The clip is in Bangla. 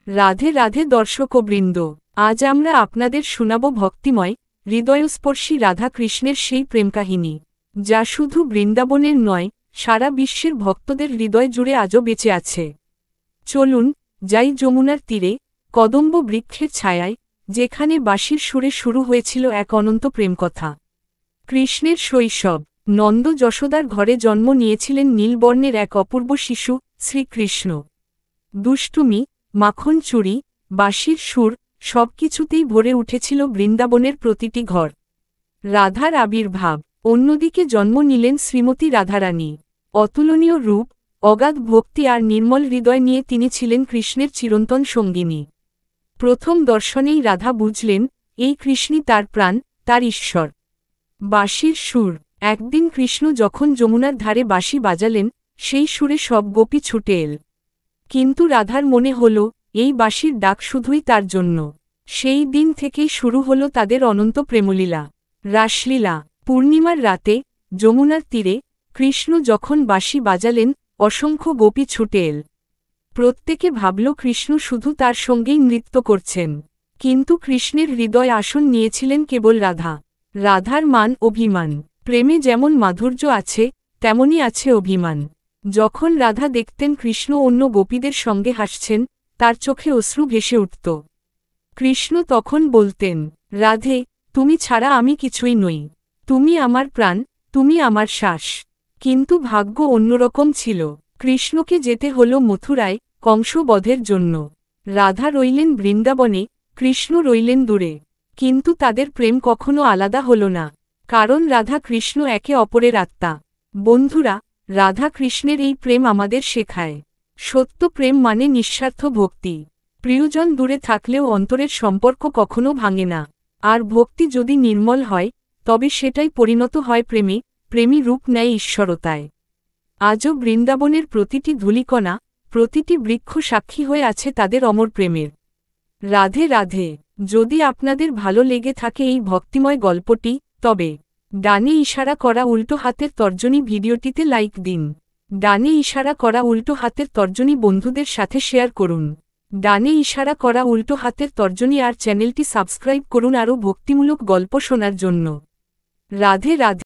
রাধে রাধে দর্শকবৃন্দ, আজ আমরা আপনাদের শোনাব ভক্তিময় হৃদয়স্পর্শী রাধা কৃষ্ণের সেই প্রেমকাহিনী, যা শুধু বৃন্দাবনের নয়, সারা বিশ্বের ভক্তদের হৃদয় জুড়ে আজও বেঁচে আছে। চলুন যাই যমুনার তীরে, কদম্ব বৃক্ষের ছায়ায়, যেখানে বাঁশির সুরে শুরু হয়েছিল এক অনন্ত প্রেমকথা। কৃষ্ণের শৈশব। নন্দ যশোদার ঘরে জন্ম নিয়েছিলেন নীলবর্ণের এক অপূর্ব শিশু, শ্রীকৃষ্ণ। দুষ্টুমি, মাখন চুরি, বাঁশির সুর, সবকিছুতেই ভরে উঠেছিল বৃন্দাবনের প্রতিটি ঘর। রাধার আবির্ভাব। অন্যদিকে জন্ম নিলেন শ্রীমতী রাধারানী। অতুলনীয় রূপ, অগাধ ভক্তি আর নির্মল হৃদয় নিয়ে তিনি ছিলেন কৃষ্ণের চিরন্তন সঙ্গিনী। প্রথম দর্শনেই রাধা বুঝলেন, এই কৃষ্ণই তার প্রাণ, তার ঈশ্বর। বাঁশির সুর। একদিন কৃষ্ণ যখন যমুনার ধারে বাঁশি বাজালেন, সেই সুরে সব গোপী ছুটে এল। কিন্তু রাধার মনে হল, এই বাঁশির ডাক শুধুই তার জন্য। সেই দিন থেকেই শুরু হল তাদের অনন্ত প্রেমলীলা। রাসলীলা। পূর্ণিমার রাতে, যমুনার তীরে, কৃষ্ণ যখন বাঁশি বাজালেন, অসংখ্য গোপী ছুটে এল। প্রত্যেকে ভাবল কৃষ্ণ শুধু তার সঙ্গেই নৃত্য করছেন। কিন্তু কৃষ্ণের হৃদয় আসন নিয়েছিলেন কেবল রাধা। রাধার মান অভিমান। প্রেমে যেমন মাধুর্য আছে, তেমনই আছে অভিমান। যখন রাধা দেখতেন কৃষ্ণ অন্য গোপীদের সঙ্গে হাসছেন, তার চোখে অশ্রু ভেসে উঠত। কৃষ্ণ তখন বলতেন, রাধে, তুমি ছাড়া আমি কিছুই নই। তুমি আমার প্রাণ, তুমি আমার শ্বাস। কিন্তু ভাগ্য অন্যরকম ছিল। কৃষ্ণকে যেতে হল মথুরায়, কংসবধের জন্য। রাধা রইলেন বৃন্দাবনে, কৃষ্ণ রইলেন দূরে। কিন্তু তাদের প্রেম কখনো আলাদা হল না, কারণ রাধা কৃষ্ণ একে অপরের আত্মা। বন্ধুরা, রাধা কৃষ্ণের এই প্রেম আমাদের শেখায়, সত্য প্রেম মানে নিঃস্বার্থ ভক্তি। প্রিয়জন দূরে থাকলেও অন্তরের সম্পর্ক কখনো ভাঙে না। আর ভক্তি যদি নির্মল হয়, তবে সেটাই পরিণত হয় প্রেমে, প্রেমী রূপ নেয় ঈশ্বরতায়। আজও বৃন্দাবনের প্রতিটি ধূলিকণা, প্রতিটি বৃক্ষ সাক্ষী হয়ে আছে তাদের অমর প্রেমের। রাধে রাধে। যদি আপনাদের ভালো লেগে থাকে এই ভক্তিময় গল্পটি, তবে ডানে ইশারা করা উল্টো হাতের তর্জনী ভিডিওটিতে লাইক দিন। ডানে ইশারা করা উল্টো হাতের তর্জনী বন্ধুদের সাথে শেয়ার করুন। ডানে ইশারা করা উল্টো হাতের তর্জনী আর চ্যানেলটি সাবস্ক্রাইব করুন আরও ভক্তিমূলক গল্প শোনার জন্য। রাধে রাধে।